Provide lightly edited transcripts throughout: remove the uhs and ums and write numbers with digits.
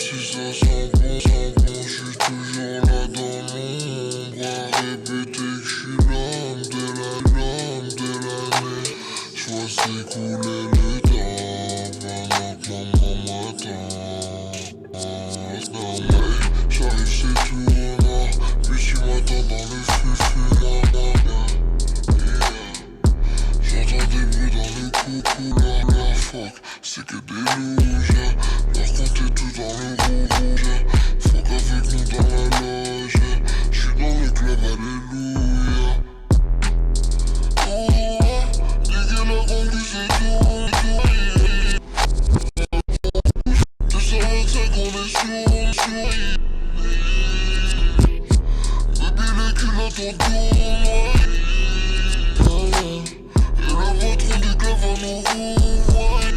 si ça sent bon, j'suis toujours là dans l'ombre à répéter que j'suis l'homme de l'année. J'vois s'écouler le temps pendant que maman m'attend. J'arrive c'est tout au nord, puis tu m'attends dans le fufu. J'entends des bruits dans le couloir, fuck, c'est que des louches. Par contre t'es tout dans le rouge, fuck avec nous dans la loge. J'suis dans le club, alléluia. Oh, diguer la conduite et tout. 225 on est sur. Baby les culottes en tournoi. Et le patron du club va nous rouvrir.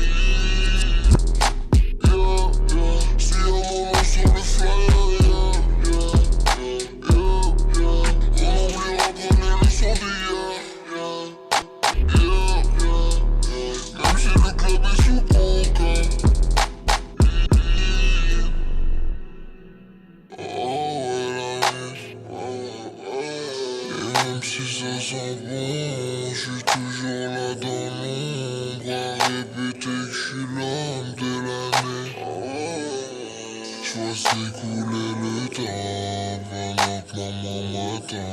Si y'a mon nom sur le flyer, on oubliera pas les leçons d'hier. Même si le club est sous coca. Même si ça sent bon, j'suis toujours là dans l'ombre à répéter que j'suis l'homme de l'année. J'vois s'écouler le temps pendant que maman m'attend.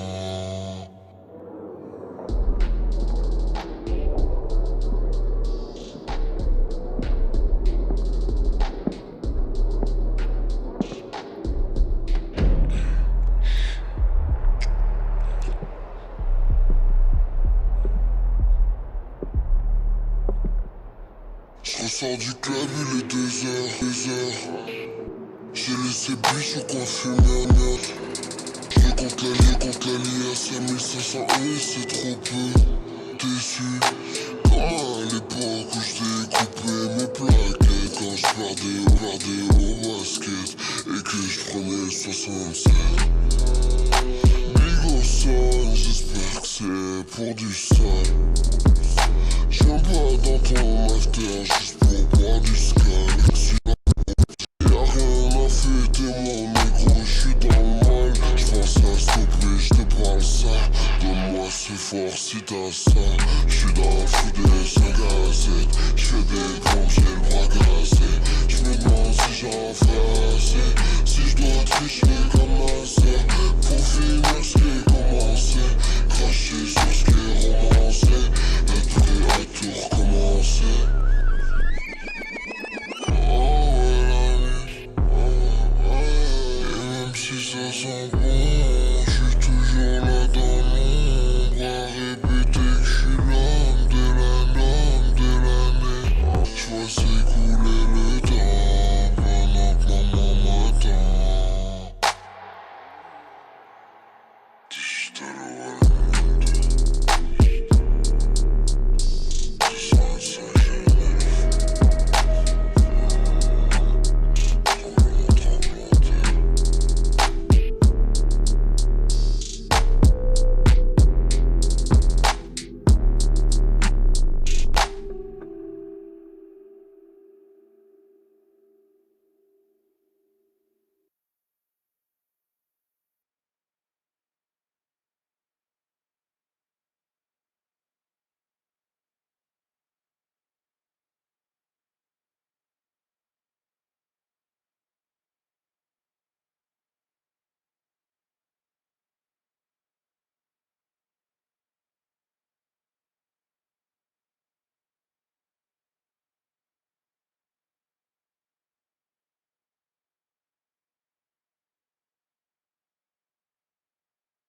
J'ressors du club, il est 2h. J'ai laissé biche au coin fumer un note. J'le compte la lie à 5500 c'est trop peu. Déçu, comme à l'époque où j'découpais mes plaquettes quand j'perdais au basket et que j'prenais 67. Big au son, j'espère que c'est pour du sale. J'viens pas dans ton after juste pour boire du scal. Si y'a rien à fêter mon négro, j'suis dans le mal. J'pense à stopper, j'te parle ça. Donne-moi ce fort si t'as ça.